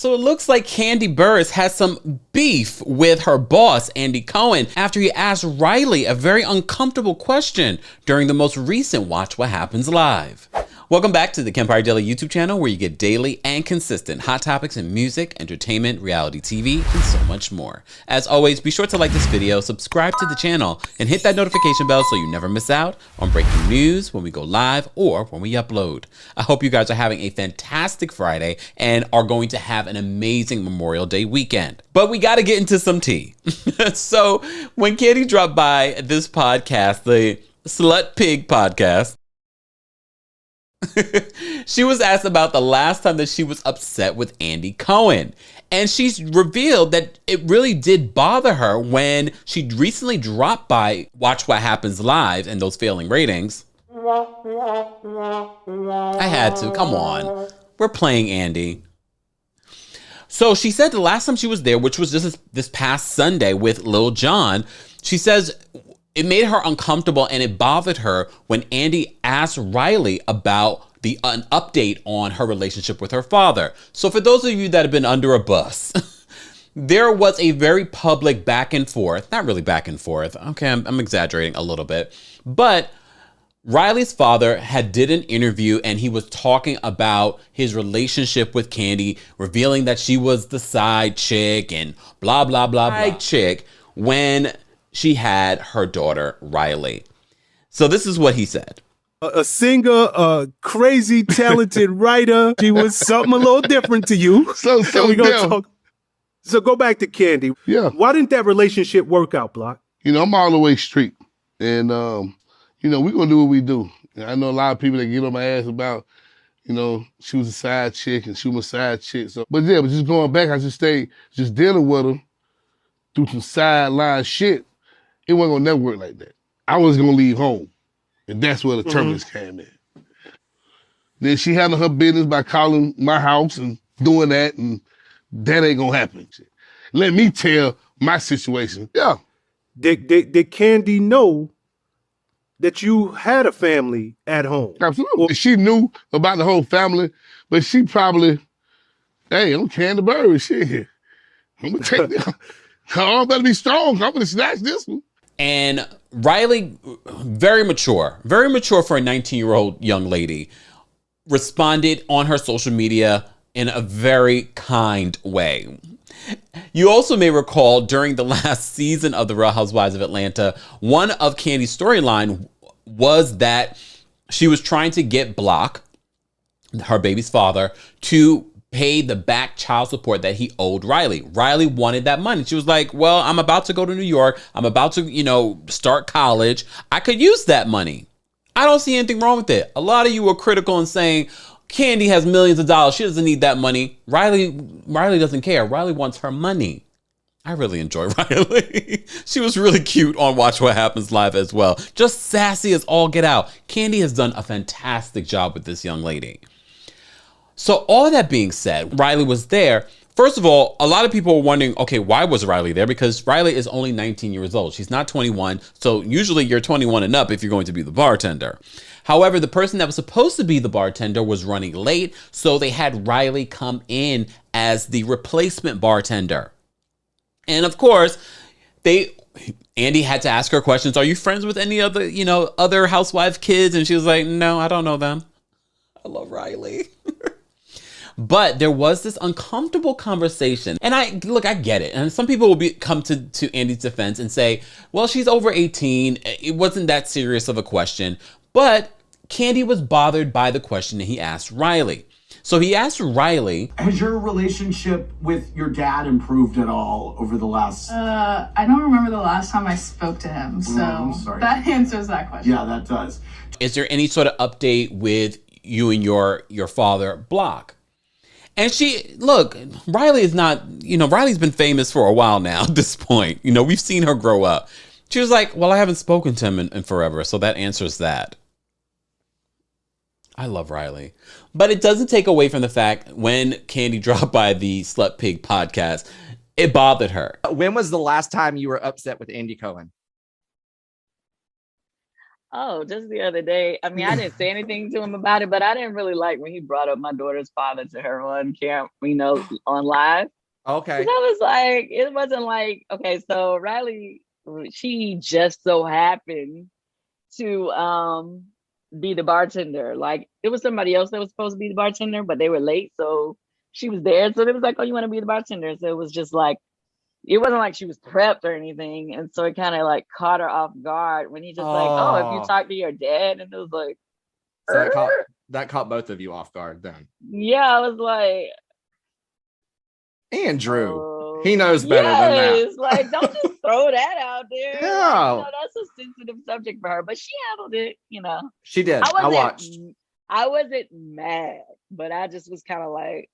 So it looks like Kandi Burruss has some beef with her boss, Andy Cohen, after he asked Riley a very uncomfortable question during the most recent Watch What Happens Live. Welcome back to the Kempire Daily YouTube channel, where you get daily and consistent hot topics in music, entertainment, reality TV, and so much more. As always, be sure to like this video, subscribe to the channel, and hit that notification bell so you never miss out on breaking news when we go live or when we upload. I hope you guys are having a fantastic Friday and are going to have an amazing Memorial Day weekend. But we got to get into some tea. So when Kandi dropped by this podcast, the Slut Pig podcast, she was asked about the last time that she was upset with Andy Cohen. And she's revealed that it really did bother her when she recently dropped by Watch What Happens Live and those failing ratings. I had to, come on. We're playing Andy. So she said the last time she was there, which was just this past Sunday with Lil Jon, she says it made her uncomfortable and it bothered her when Andy asked Riley about an update on her relationship with her father. So for those of you that have been under a bus, there was a very public back and forth, not really back and forth. Okay, I'm exaggerating a little bit, but Riley's father did an interview and he was talking about his relationship with Kandi, revealing that she was the side chick and blah, blah, blah, blah. Side chick when she had her daughter, Riley. So this is what he said. A singer, a crazy talented writer. She was something a little different to you. So we gonna talk. So go back to Kandi. Yeah. Why didn't that relationship work out, Block? You know, I'm all the way straight. And, you know, we're going to do what we do. And I know a lot of people that get on my ass about, you know, she was a side chick and she was a side chick. So, but yeah, but just going back, I just stayed just dealing with her through some sideline shit. It wasn't going to never work like that. I was going to leave home. And that's where the turbulence came in. Then she handled her business by calling my house and doing that, and that ain't going to happen. Let me tell my situation. Yeah. Did Kandi know that you had a family at home? Absolutely. She knew about the whole family, but she probably, hey, I'm Kandi Burruss, shit. I'm going to take this. I better be strong. I'm going to snatch this one. And Riley, very mature for a 19-year-old young lady, responded on her social media in a very kind way. You also may recall during the last season of the Real Housewives of Atlanta, one of Kandi's storyline was that she was trying to get Block, her baby's father, to pay the back child support that he owed Riley. Riley wanted that money. She was like, well, I'm about to go to New York. I'm about to, you know, start college. I could use that money. I don't see anything wrong with it. A lot of you were critical and saying, Kandi has millions of dollars. She doesn't need that money. Riley doesn't care. Riley wants her money. I really enjoy Riley. She was really cute on Watch What Happens Live as well. Just sassy as all get out. Kandi has done a fantastic job with this young lady. So all of that being said, Riley was there. First of all, a lot of people were wondering, okay, why was Riley there? Because Riley is only 19 years old. She's not 21. So usually you're 21 and up if you're going to be the bartender. However, the person that was supposed to be the bartender was running late. So they had Riley come in as the replacement bartender. And of course, Andy had to ask her questions. Are you friends with any other, other housewife kids? And she was like, no, I don't know them. I love Riley. But there was this uncomfortable conversation. And I get it. And some people will come to Andy's defense and say, well, she's over 18. It wasn't that serious of a question. But Kandi was bothered by the question that he asked Riley. So he asked Riley, has your relationship with your dad improved at all over the last... I don't remember the last time I spoke to him. So that answers that question. Yeah, that does. Is there any sort of update with you and your father, Block? And Riley is not, Riley's been famous for a while now at this point. We've seen her grow up. She was like, well, I haven't spoken to him in forever. So that answers that. I love Riley. But it doesn't take away from the fact when Kandi dropped by the Slut Pig podcast, it bothered her. When was the last time you were upset with Andy Cohen? Oh, just the other day. I mean, I didn't say anything to him about it, but I didn't really like when he brought up my daughter's father to her on camp, on live. Okay. I was like, it wasn't like, okay, so Riley, she just so happened to be the bartender. Like, it was somebody else that was supposed to be the bartender, but they were late, so she was there. So it was like, oh, you want to be the bartender? So it was just like, it wasn't like she was prepped or anything. And so it kind of like caught her off guard when he just like, oh, if you talk to your dad, and it was like, so that caught both of you off guard then. Yeah, I was like, Andrew, he knows better than that. Like, don't just throw that out there. Yeah. Like, that's a sensitive subject for her, but she handled it, She did. I watched. I wasn't mad, but I just was kind of like,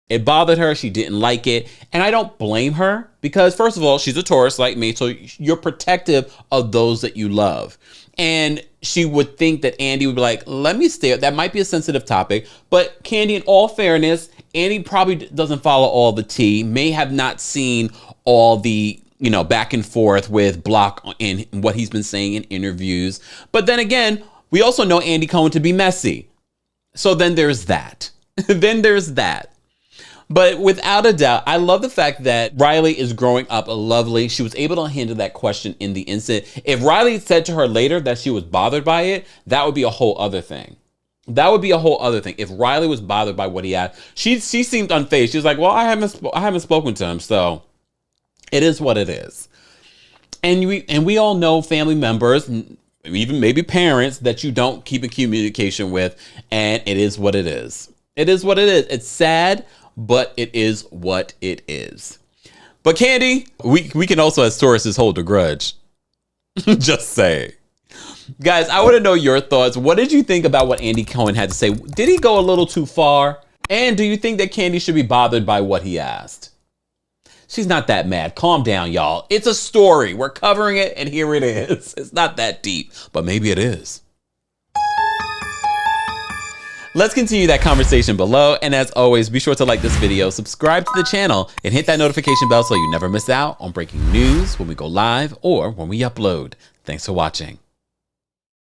it bothered her. She didn't like it. And I don't blame her because, first of all, she's a Taurus like me. So you're protective of those that you love. And she would think that Andy would be like, let me stay. That might be a sensitive topic. But Kandi, in all fairness, Andy probably doesn't follow all the tea, may have not seen all the, back and forth with Block in what he's been saying in interviews. But then again, we also know Andy Cohen to be messy. So then there's that. But without a doubt, I love the fact that Riley is growing up lovely. She was able to handle that question in the instant. If Riley said to her later that she was bothered by it, that would be a whole other thing. If Riley was bothered by what he asked, she seemed unfazed. She was like, well, I haven't spoken to him, so it is what it is. And we all know family members, even maybe parents, that you don't keep in communication with, and it is what it is. It is what it is. It's sad, but it is what it is. But Kandi, we can also as Tauruses hold a grudge. Just saying. Guys, I want to know your thoughts. What did you think about what Andy Cohen had to say? Did he go a little too far? And do you think that Kandi should be bothered by what he asked? She's not that mad. Calm down, y'all. It's a story. We're covering it, and here it is. It's not that deep, but maybe it is. Let's continue that conversation below. And as always, be sure to like this video, subscribe to the channel, and hit that notification bell so you never miss out on breaking news when we go live or when we upload. Thanks for watching.